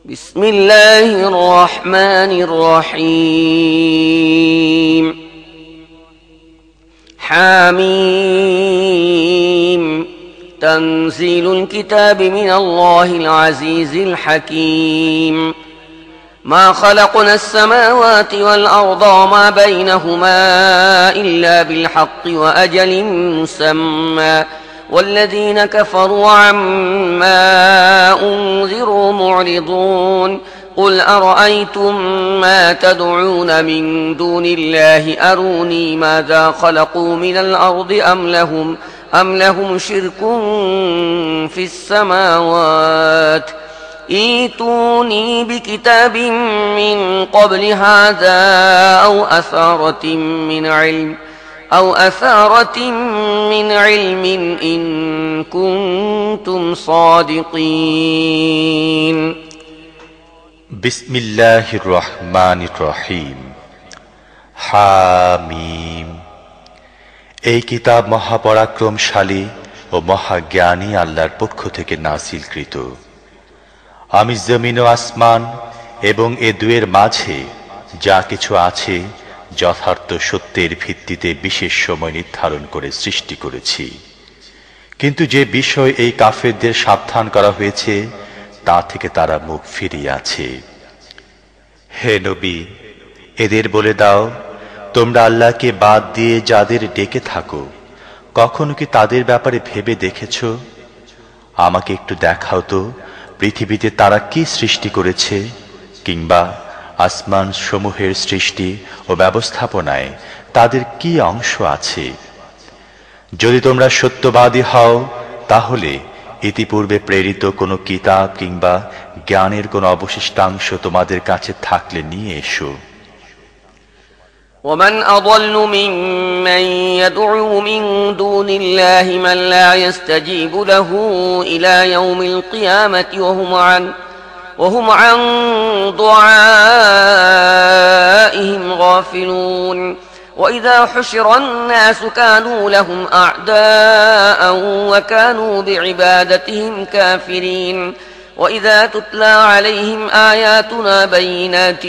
بسم الله الرحمن الرحيم حميم تنزيل الكتاب من الله العزيز الحكيم ما خلقنا السماوات والأرض وما بينهما إلا بالحق وأجل مسمى والذين كفروا عما أنذروا معرضون قل أرأيتم ما تدعون من دون الله أروني ماذا خلقوا من الأرض أم لهم شرك في السماوات ائتوني بكتاب من قبل هذا أو أثارة من علم إن كنتم صادقين بسم الله الرحمن الرحيم حميم এই কিতাব মহাপরাক্রমশালী ও মহাজ্ঞানী আল্লাহর পক্ষ থেকে নাযিলকৃত। আমি জমিন ও আসমান এবং এ দুয়ের মাঝে যা কিছু আছে যথার্থ সত্যের ভিত্তিতে বিশেষ সময় নির্ধারণ করে সৃষ্টি করেছি। কিন্তু যে বিষয় এই কাফেরদের সাবধান করা হয়েছে তা থেকে তারা মুখ ফিরিয়ে আছে। হে নবী, এদের বলে দাও, তোমরা আল্লাহকে বাদ দিয়ে যাদের ডেকে থাকো, কখনো কি তাদের ব্যাপারে ভেবে দেখেছ? আমাকে একটু দেখাও তো পৃথিবীতে তারা কি সৃষ্টি করেছে, কিংবা আসমান সমূহের সৃষ্টি ও ব্যবস্থাপনায় তাদের কি অংশ আছে। যদি তোমরা সত্যবাদী হও তাহলে ইতিপূর্বে প্রেরিত কোনো কিতাব কিংবা জ্ঞানের কোনো অবশিষ্টাংশ তোমাদের কাছে থাকলে নিয়ে এসো। ومن أضل ممن يدعو من دون الله من لا يستجيب له إلى يوم القيامة وهم عن دعائهم غافلون وإذا حشر الناس كانوا لهم أعداء وكانوا بعبادتهم كافرين وإذا تتلى عليهم آياتنا بينات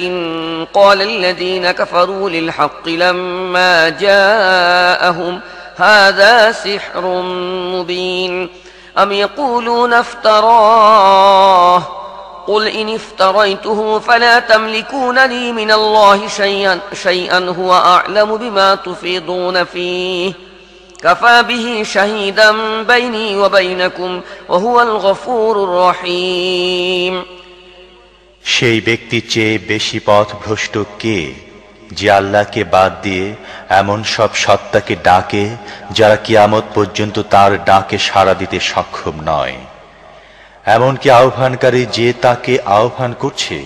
قال الذين كفروا للحق لما جاءهم هذا سحر مبين أم يقولون افتراه قل إن افتريته فلا تملكون لي من الله شيئا هو أعلم بما تفيضون فيه كفى به شهيدا بيني وبينكم وهو الغفور الرحيم সেই ব্যক্তি চেয়ে বেশি পথভ্রষ্ট কে, যে আল্লাহকে বাদ দিয়ে এমন সব সত্তাকে ডাকে যারা কিয়ামত পর্যন্ত তার ডাকে সাড়া দিতে সক্ষম নয়। এমনকি আহ্বানকারী যে তাকে আহ্বান করছে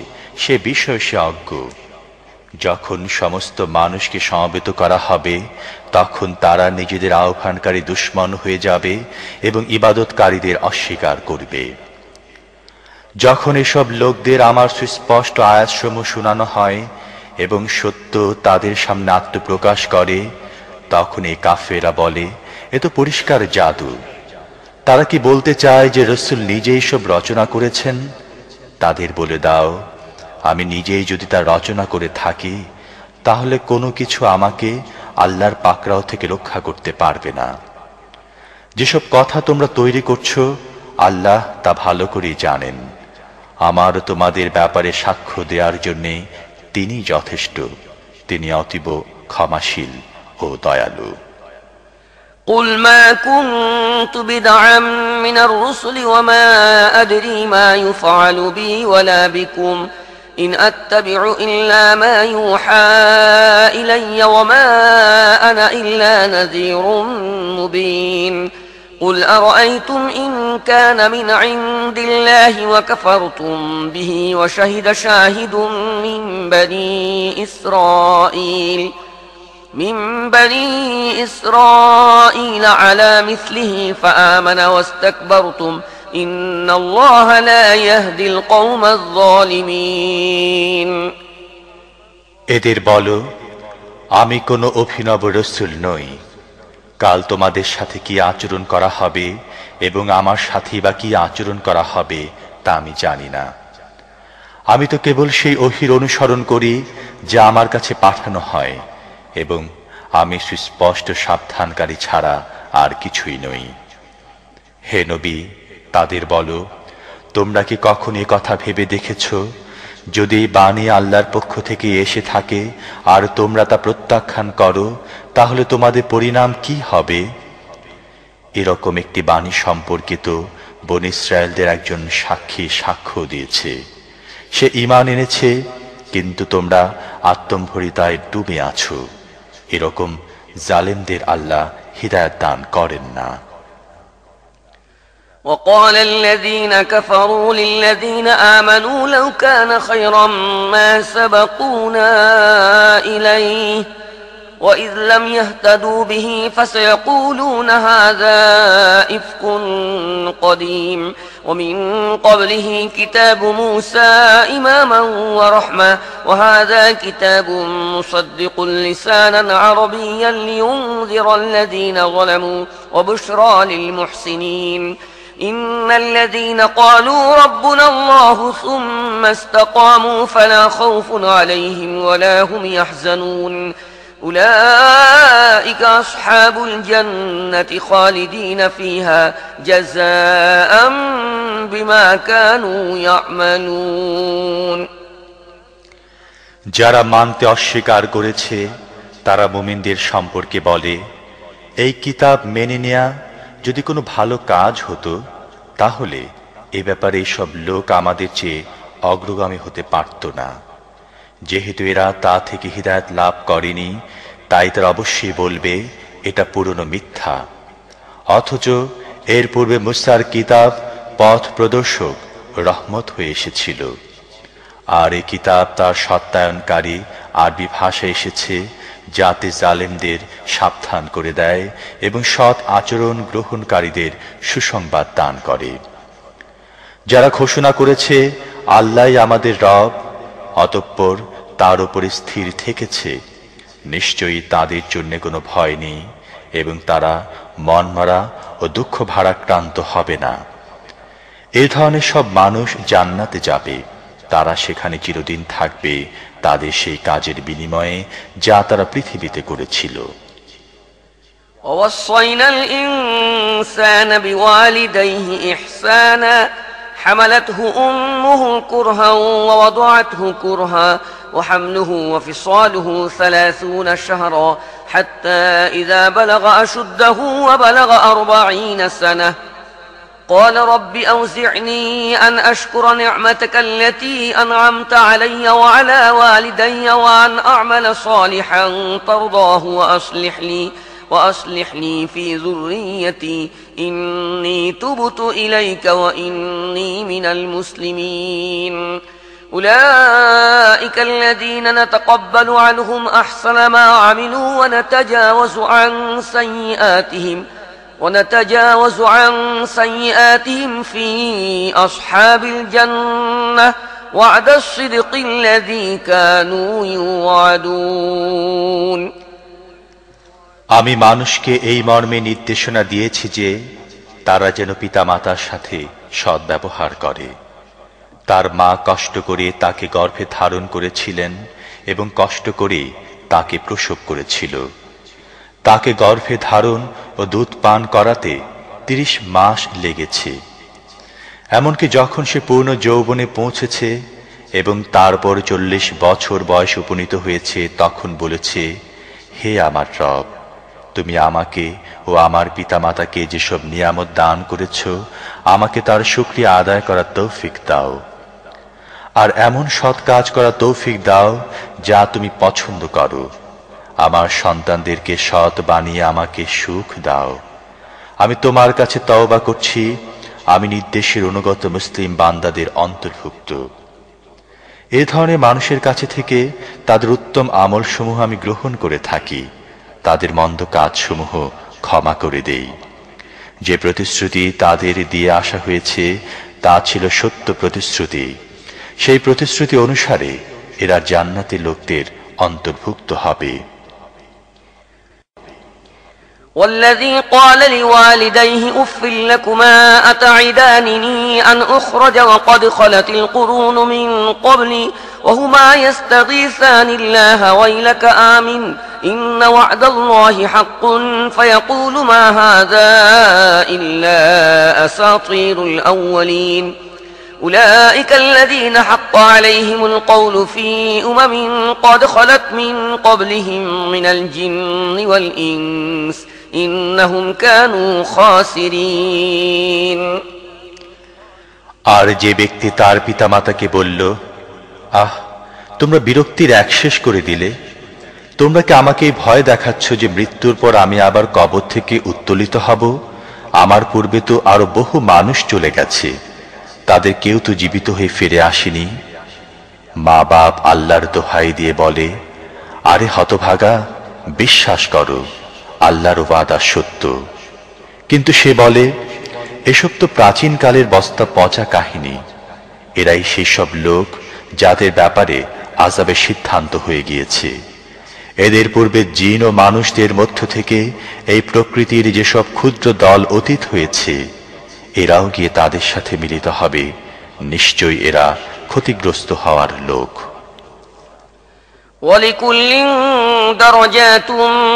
সে বিষয়ে সে অজ্ঞ। যখন সমস্ত মানুষকে সমবেত করা হবে তখন তারা নিজেদের আহ্বানকারী দুশমন হয়ে যাবে এবং ইবাদতকারীদের অস্বীকার করবে। যখন এসব লোকদের আমার সুস্পষ্ট আয়াতসমূহ শোনানো হয় এবং সত্য তাদের সামনে আত্মপ্রকাশ করে, তখন এই কাফেররা বলে, এ তো পরিষ্কার জাদু। তারা কি বলতে চায় যে রাসূল নিজেই সব রচনা করেছেন? তাদের বলে দাও, আমি নিজেই যদি তা রচনা করে থাকি তাহলে কোনো কিছু আমাকে আল্লাহর পাকড়াও থেকে রক্ষা করতে পারবে না। যেসব কথা তোমরা তৈরি করছো আল্লাহ তা ভালো করেই জানেন। আমার তোমাদের ব্যাপারে সাক্ষ্য দেওয়ার জন্য তিনি যথেষ্ট। তিনি অতীব ক্ষমাশীল ও দয়ালু। قل ما كنت بدعا من الرسل وما أدري ما يفعل بي ولا بكم إن أتبع إلا ما يوحى إلي وما أنا إلا نذير مبين قل أرأيتم إن كان من عند الله وكفرتم به وشهد شاهد من بني إسرائيل على مثله فآمن واستكبرتم إن الله لا يهدي القوم الظالمين এদের বলো, আমি কোনো অভিনব রাসূল নই। কাল তোমাদের সাথে কি আচরণ করা হবে এবং আমার সাথে বা কি আচরণ করা হবে তা আমি জানি না। আমি তো কেবল সেই ওহীর অনুসরণ করি যা আমার কাছে পাঠানো হয়, এবং আমি সুস্পষ্ট সাবধানকারী ছাড়া আর কিছুই নই। হে নবী, তাদের বলো, তোমরা কি কখন এ কথা ভেবে দেখেছ, যদি বাণী আল্লাহর পক্ষ থেকে এসে থাকে আর তোমরা তা প্রত্যাখ্যান করো, তাহলে তোমাদের পরিণাম কি হবে? এরকম একটি বাণী সম্পর্কিত বনী ইসরায়েলদের একজন সাক্ষী সাক্ষ্য দিয়েছে। সে ঈমান এনেছে, কিন্তু তোমরা আত্মম্ভরিতায় ডুবে আছো। এরকম জালেমদের আল্লাহ হিদায়াত দান করেন না। وقال الذين كفروا للذين آمنوا لو كان خيرا ما سبقونا إليه وإذ لم يهتدوا به فسيقولون هذا إفك قديم ومن قبله كتاب موسى إماما ورحمة وهذا كتاب مصدق لسانا عربيا لينذر الذين ظلموا وبشرى للمحسنين إن الذين قالوا ربنا الله ثم استقاموا فلا خوف عليهم ولا هم يحزنون أولئك أصحاب الجنة خالدين فيها جزاء بما كانوا يعملون যারা মানতে অস্বীকার করেছে তারা মুমিনদের সম্পর্কে বলে, এই কিতাব মেনে নেয়া যদি কোনো ভালো কাজ হতো, তাহলে এ ব্যাপারে এইসব লোক আমাদের চেয়ে অগ্রগামী হতে পারত না। যেহেতু এরা তা থেকে হিদায়াত লাভ করেনি, তাই তারা অবশ্যই বলবে এটা পুরনো মিথ্যা। অথচ এর পূর্বে মুসার কিতাব পথ প্রদর্শক রহমত হয়ে এসেছিল, আর এই কিতাব তার সত্যায়নকারী আরবি ভাষায় এসেছে, যাতে জালেমদের সাবধান করে দেয় এবং সৎ আচরণ গ্রহণকারীদের সুসংবাদ দান করে। যারা ঘোষণা করেছে আল্লাহই আমাদের রব, অতঃপর তার উপরে স্থির থেকেছে, নিশ্চয়ই তাদের জন্য কোনো ভয় নেই এবং তারা মনমরা ও দুঃখ ভারাক্রান্ত হবে না। এ ধরনের সব মানুষ জান্নাতে যাবে, তারা সেখানে চিরদিন থাকবে তাদের সেই কাজের বিনিময়ে যা তারা পৃথিবীতে করেছিল। ووصينا الإنسان بوالديه إحسانا حملته أمه كرها ووضعته كرها وحمله وفصاله 30 شهرا حتى إذا بلغ أشده وبلغ 40 سنة قال رب أوزعني أن أشكر نعمتك التي أنعمت علي وعلى والدي وأن أعمل صالحا ترضاه وأصلح لي في ذريتي إني تبت إليك وإني من المسلمين أولئك الذين نتقبل عنهم أحسن ما عملوا ونتجاوز عن سيئاتهم في أصحاب الجنة وعد الصدق الذي كانوا يوعدون আমি মানুষকে এই মর্মে নির্দেশনা দিয়েছি যে তারা যেন পিতামাতার সাথে সদ্ব্যবহার করে। তার মা কষ্ট করে তাকে গর্ভে ধারণ করেছিলেন এবং কষ্ট করে তাকে প্রসব করেছিল। তাকে গর্ভে ধারণ ও দুধ পান করাতে 30 মাস লেগেছে। এমনকি যখন সে পূর্ণ যৌবনে পৌঁছেছে এবং তারপর 40 বছর বয়স উপনীত হয়েছে, তখন বলেছে, হে আমার রব, তুমি আমাকে ও আমার পিতামাতাকে যেসব নিয়ামত দান করেছ, আমাকে তার শুকরিয়া আদায় করার তৌফিক দাও, আর এমন সৎ কাজ করার তৌফিক দাও যা তুমি পছন্দ করো। আমার সন্তানদেরকে সৎ বানিয়ে আমাকে সুখ দাও। আমি তোমার কাছে তওবা করছি, আমি নির্দেশের অনুগত মুসলিম বান্দাদের অন্তর্ভুক্ত। এ ধরনের মানুষের কাছে থেকে তাদের উত্তম আমলসমূহ আমি গ্রহণ করে থাকি, তাদের মন্দ কাজসমূহ ক্ষমা করে দেই। যে প্রতিশ্রুতি তাদের দিয়ে আসা হয়েছে তা ছিল সত্য প্রতিশ্রুতি। সেই প্রতিশ্রুতি অনুসারে এরা জান্নাতের লোকদের অন্তর্ভুক্ত হবে। والذي قال لوالديه أف لكما أتعدانني أن أخرج وقد خلت القرون من قبلي وهما يستغيثان الله ويلك آمن إن وعد الله حق فيقول ما هذا إلا أساطير الأولين أولئك الذين حق عليهم القول في قد خلت من قبلهم من الجن والإنس إنهم كانوا خاسرين আর যে ব্যক্তি তার পিতামাতাকে বলল, আহ, তোমরা বিরক্তির একশেষ করে দিলে, তোমরা কি আমাকে ভয় দেখাচ্ছ যে মৃত্যুর পর আমি আবার কবর থেকে উত্তোলিত হব? আমার পূর্বে তো আরো বহু মানুষ চলে গেছে, তাদের কেউ তো জীবিত হয়ে ফিরে আসেনি। মা বাপ আল্লাহর দোহাই দিয়ে বলে, আরে হতভাগা, বিশ্বাস করো, আল্লাহর ওয়াদা সত্য। কিন্তু সে বলে, এসব তো প্রাচীন কালের বস্তা পচা কাহিনী। এরাই সেই সব লোক যাদের ব্যাপারে আযাবের সিদ্ধান্ত হয়ে গিয়েছে। এদের পূর্বে জিন ও মানুষদের মধ্য থেকে এই প্রকৃতির যেসব ক্ষুদ্র দল অতীত হয়েছে, এরাও গিয়ে তাদের সাথে মিলিত হবে। নিশ্চয়ই এরা ক্ষতিগ্রস্ত হওয়ার লোক। ولكل درجات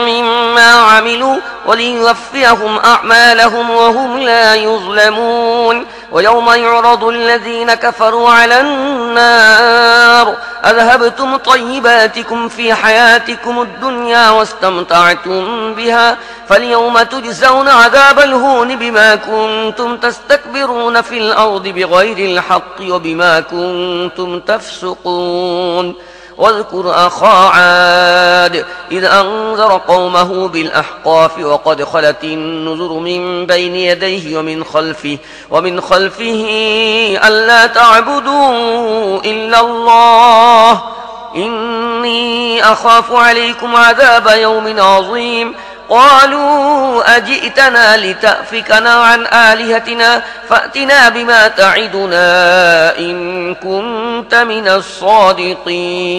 مما عملوا وليوفيهم أعمالهم وهم لا يظلمون ويوم يعرض الذين كفروا على النار أذهبتم طيباتكم في حياتكم الدنيا واستمتعتم بها فاليوم تجزون عذاب الهون بما كنتم تستكبرون في الأرض بغير الحق وبما كنتم تفسقون واذكر أخا عاد إذ أنذر قومه بالأحقاف وقد خلت النذر من بين يديه ومن خلفه ألا تعبدوا إلا الله إني أخاف عليكم عذاب يوم عظيم قالوا أجئتنا لتأفكنا عن آلهتنا فأتنا بما تعدنا إن كنت من الصادقين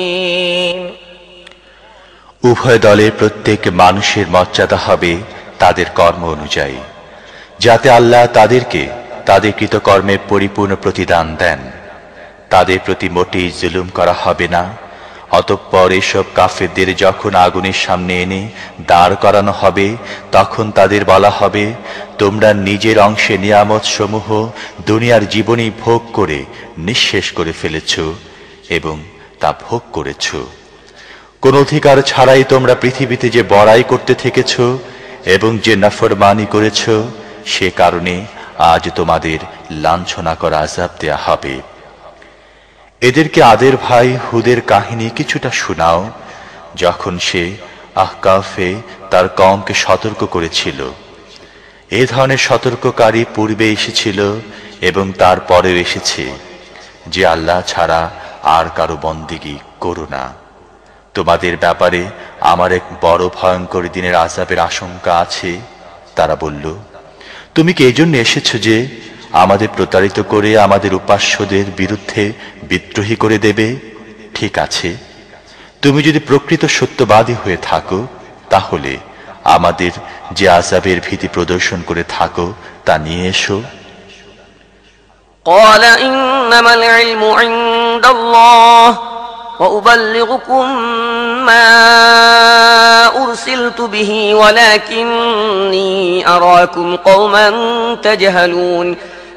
উভয় দলের প্রত্যেক মানুষের মর্যাদা হবে তাদের কর্ম অনুযায়ী, যাতে আল্লাহ তাদেরকে তাদের কৃতকর্মের পরিপূর্ণ প্রতিদান দেন। তাদের প্রতি মোটেই জুলুম করা হবে না। অতঃপর এসব কাফেরদের যখন আগুনের সামনে এনে দাঁড় করানো হবে, তখন তাদের বলা হবে, তোমরা নিজের অংশে নিয়ামত সমূহ দুনিয়ার জীবনেই ভোগ করে নিঃশেষ করে ফেলেছ এবং তা ভোগ করেছ। কোন অধিকার ছাড়াই তোমরা পৃথিবীতে যে বড়াই করতে থেকেছ এবং যে নাফরমানি করেছ, সে কারণে আজ তোমাদের লাঞ্ছনা করা আযাব দেয়া হবে। এদেরকে আদের ভাই হুদের কাহিনী কিছুটা শোনাও, যখন সে আহকাফে তার কওমকে সতর্ক করেছিল। এ ধরনের সতর্ককারী পূর্বে এসেছিল এবং তারপরেও এসেছে যে আল্লাহ ছাড়া আর কারো বন্দেগী করো না। তোমাদের ব্যাপারে আমার এক বড় ভয়ঙ্কর দিনের আযাবের আশঙ্কা আছে। তারা বলল, তুমি কি এজন্য এসেছ যে আমাদের প্রতারিত করে আমাদের উপাস্যদের বিরুদ্ধে বিদ্রোহী করে দেবে? ঠিক আছে, তুমি যদি প্রকৃত সত্যবাদী হয়ে থাকো, তাহলে আমাদের যে আযাবের ভীতি প্রদর্শন করে থাকো তা নিয়ে এসো। قال إنما العلم عند الله وأبلغكم ما أرسلت به ولكني أراكم قوما تجهلون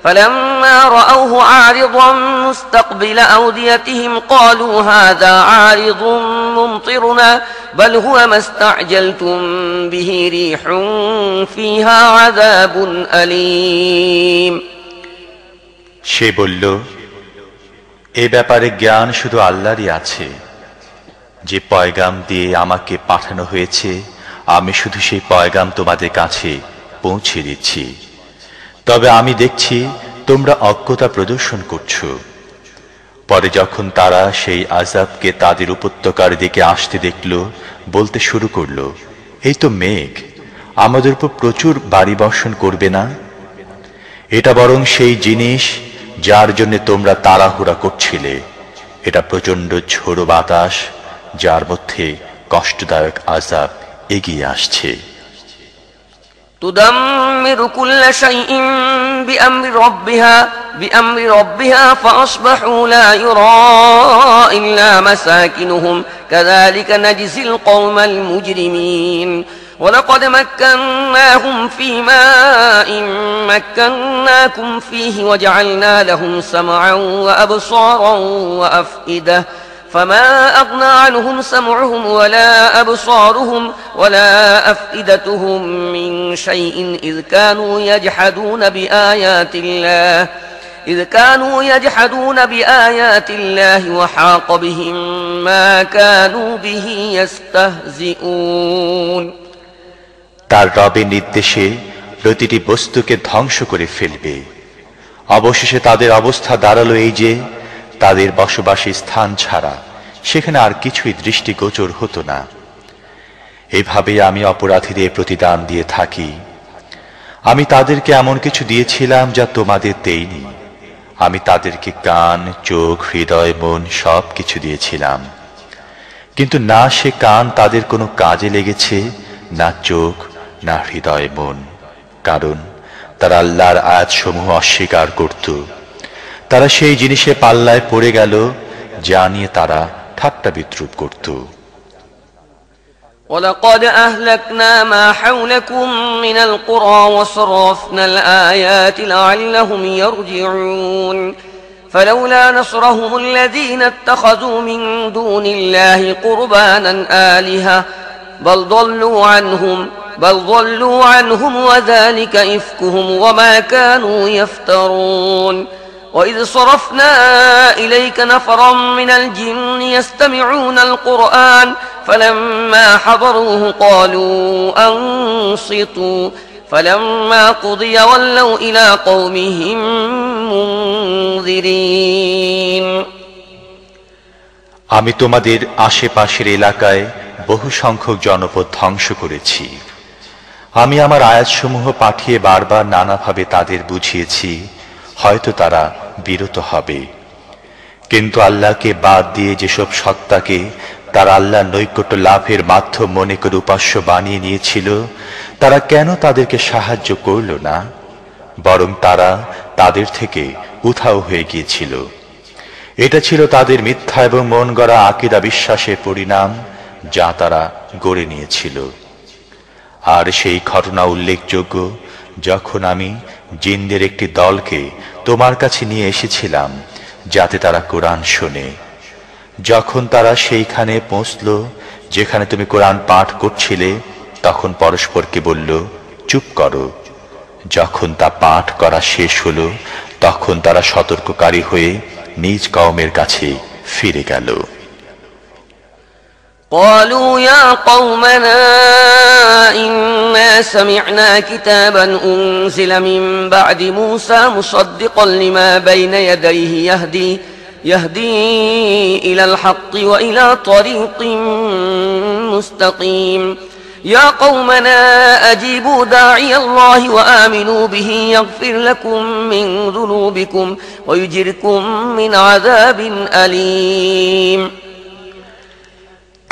فلما رأوه عارضا مستقبل أوديتهم قالوا هذا عارض ممطرنا بل هو ما استعجلتم به ريح فيها عذاب أليم সে বলল, এ ব্যাপারে জ্ঞান শুধু আল্লাহরই আছে। যে পয়গাম দিয়ে আমাকে পাঠানো হয়েছে, আমি শুধু সেই পয়গাম তোমাদের কাছে পৌঁছে দিচ্ছি। তবে আমি দেখছি তোমরা অজ্ঞতা প্রদর্শন করছো। পরে যখন তারা সেই আযাবকে তাদের উপত্যকার দিকে আসতে দেখল, বলতে শুরু করলো, এই তো মেঘ, আমাদের উপর প্রচুর বাড়ি বর্ষণ করবে না? এটা বরং সেই জিনিস যার জন্য তোমরা তাড়াহুড়া করছিলে। এটা প্রচন্ড ঝোড়ো বাতাস, যার মধ্যে কষ্টদায়ক আযাব এগিয়ে আসছে। تدمر كل شيء بأمر ربها فأصبحوا لا يرى إلا مساكنهم كذلك نجزي القوم المجرمين ولقد مكناهم في ماء مكناكم فيه وجعلنا لهم سمعا وأبصارا وأفئدة فما أغنى عنهم سمعهم ولا أبصارهم ولا أفئدتهم من شيء إذ كانوا يجحدون بآيات الله وحاق بهم ما كانوا به يستهزئون তার রবের নির্দেশে প্রতিটি বস্তুকে ধ্বংস করে ফেলবে। অবশেষে তাদের অবস্থা দাঁড়ালো এই যে তাদের বসবাসী স্থান ছাড়া সেখানে আর কিছুই দৃষ্টিগোচর হতো না। এভাবে আমি অপরাধীদের প্রতিদান দিয়ে থাকি। আমি তাদেরকে এমন কিছু দিয়েছিলাম যা তোমাদের দেইনি। আমি তাদেরকে কান, চোখ, হৃদয়, মন সব কিছু দিয়েছিলাম, কিন্তু না সে কান তাদের কোনো কাজে লেগেছে, না চোখ, না হৃদয়, মন, কারণ তারা আল্লাহর আয়াতসমূহ অস্বীকার করত। তারা সেই জিনিসে পাল্লায় পড়ে গেল যা নিয়ে তারা ঠাট্টা বিদ্রুপ করত। ولقد أهلكنا ما حولكم من القرى وصرفنا الآيات لعلهم يرجعون فلولا نصرهم الذين اتخذوا من دون الله قربانا آلهة بل ضلوا عنهم وذلك إفكهم وما كانوا يفترون وإذ صرفنا إليك نفرا من الجن يستمعون القرآن فلما حضروه قالوا أنصتوا فلما قضي ولوا إلى قومهم منذرين আমি তোমাদের আশেপাশের এলাকায় বহু সংখ্যক জনপদ ধ্বংস করেছি। আমি আমার আয়াতসমূহ পাঠিয়ে বারবার নানাভাবে তাদের বুঝিয়েছি, হয়তো তারা বিরত হবে। কিন্তু আল্লাহকে বাদ দিয়ে যেসব সত্তাকে তারা আল্লাহর নৈকট্য লাভের মাধ্যম মনে করে উপাস্য বানিয়ে নিয়েছিল, তারা কেন তাদেরকে সাহায্য করল না? বরং তারা তাদের থেকে উধাও হয়ে গিয়েছিল। এটা ছিল তাদের মিথ্যা এবং মন গড়া আকীদা বিশ্বাসের পরিণাম, যা তারা গড়ে নিয়েছিল। আর সেই ঘটনা উল্লেখযোগ্য, যখন আমি জিনদের একটি দলকে তোমার কাছে নিয়ে এসেছিলাম যাতে তারা কোরআন শোনে। যখন তারা সেইখানে পৌঁছল যেখানে তুমি কোরআন পাঠ করছিলে, তখন পরস্পরকে বলল, চুপ করো। যখন তা পাঠ করা শেষ হলো, তখন তারা সতর্ককারী হয়ে নিজ কওমের কাছে ফিরে গেল। قالوا يا قومنا إنا سمعنا كتابا أنزل من بعد موسى مصدقا لما بين يديه يهدي إلى الحق وإلى طريق مستقيم يا قومنا أجيبوا داعي الله وآمنوا به يغفر لكم من ذنوبكم ويجركم من عذاب أليم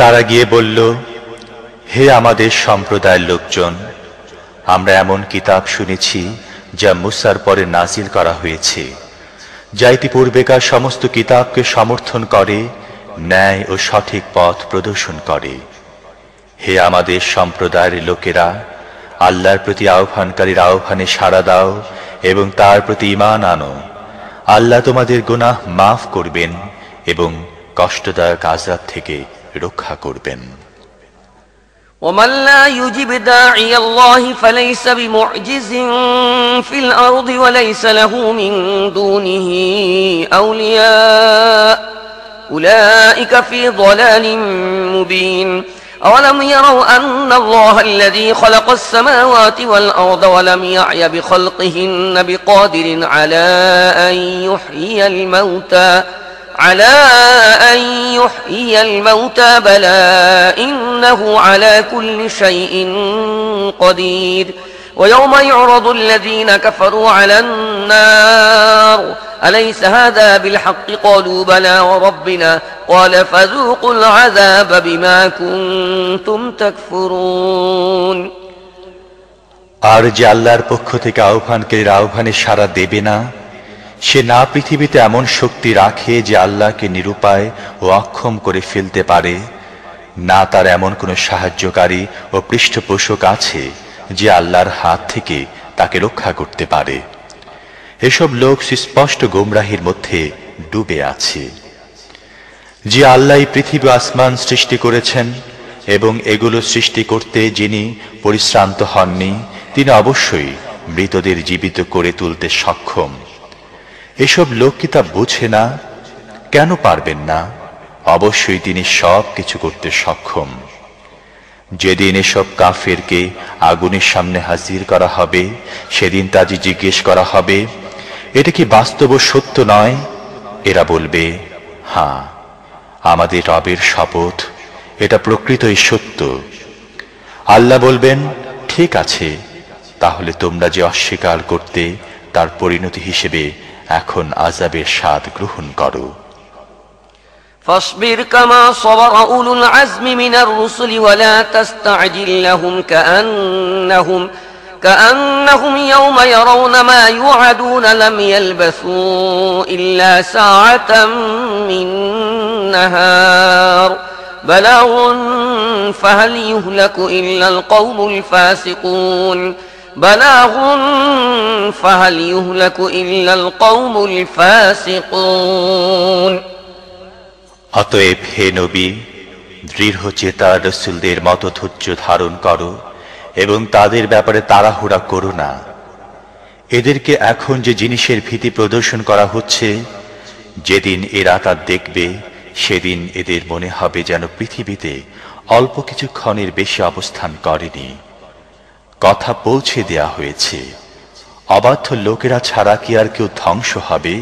তারা গিয়ে বলল, হে আমাদের সম্প্রদায়ের লোকজন, আমরা এমন কিতাব শুনেছি যা মুসার পরে নাজিল করা হয়েছে, যা ইতিপূর্বেকার সমস্ত কিতাবকে সমর্থন করে, ন্যায় ও সঠিক পথ প্রদর্শন করে। হে আমাদের সম্প্রদায়ের লোকেরা, আল্লাহর প্রতি আহ্বানকারীর আহ্বানে সাড়া দাও এবং তার প্রতি ঈমান আনো। আল্লাহ তোমাদের গুনাহ মাফ করবেন এবং কষ্টদায়ক আযাব থেকে রক্ষা করবেন। ومن لا يجب داعي الله فليس بمعجز في الأرض وليس له من دونه أولياء أولئك في ضلال مبين أولم يروا أن الله الذي خلق السماوات والأرض ولم يعي بخلقهن بقادر على أن يحيي الموتى بلى إنه على كل شيء قدير ويوم يعرض الذين كفروا على النار أليس هذا بالحق قالوا بلى وربنا قال فذوقوا العذاب بما كنتم تكفرون আর যে আল্লাহর পক্ষ থেকে আহ্বানকারীর আহ্বানে সাড়া দেবে না, সে না পৃথিবীতে এমন শক্তি রাখে যে আল্লাহকে নিরুপায় ও অক্ষম করে ফেলতে পারে, না তার এমন কোনো সাহায্যকারী ও পৃষ্ঠপোষক আছে যে আল্লাহর হাত থেকে তাকে রক্ষা করতে পারে। এসব লোক সুস্পষ্ট গোমরাহির মধ্যে ডুবে আছে। যে আল্লাহ পৃথিবী আসমান সৃষ্টি করেছেন এবং এগুলো সৃষ্টি করতে যিনি পরিশ্রান্ত হননি, তিনি অবশ্যই মৃতদের জীবিত করে তুলতে সক্ষম। এসব লোক কি তা বোঝে না? কেন পারবেন না? অবশ্যই তিনি সব কিছু করতে সক্ষম। যেদিন এসব কাফেরকে আগুনের সামনে হাজির করা হবে, সেদিন তাজি জিজ্ঞেস করা হবে, এটা কি বাস্তব ও সত্য নয়? এরা বলবে, হ্যাঁ, আমাদের রবের শপথ, এটা প্রকৃতই সত্য। আল্লাহ বলবেন, ঠিক আছে, তাহলে তোমরা যে অস্বীকার করতে, তার পরিণতি হিসেবে এখন আযাবের স্বাদ গ্রহণ করো। فاصبر كما صبر أولو العزم من الرسل ولا تستعجل لهم كأنهم يوم يرون ما يوعدون لم يلبثوا إلا ساعة من نهار بلاغ فهل يهلك إلا القوم الفاسقون بلاغ فهل يهلك إلا القوم الفاسقون। অতএব হে নবী, দৃঢ়চেতা রাসূলদের মতো ধৈর্য ধারণ করো এবং তাদের ব্যাপারে তাড়াহুড়া করো না। এদেরকে এখন যে জিনিসের ভীতি প্রদর্শন করা হচ্ছে, যেদিন এরা তা দেখবে, সেদিন এদের মনে হবে যেন পৃথিবীতে অল্প কিছুক্ষণের বেশি অবস্থান করেনি। কথা পৌঁছে দেয়া হয়েছে। অবাধ্য লোকেরা ছাড়া কি আর কেউ ধ্বংস হবে?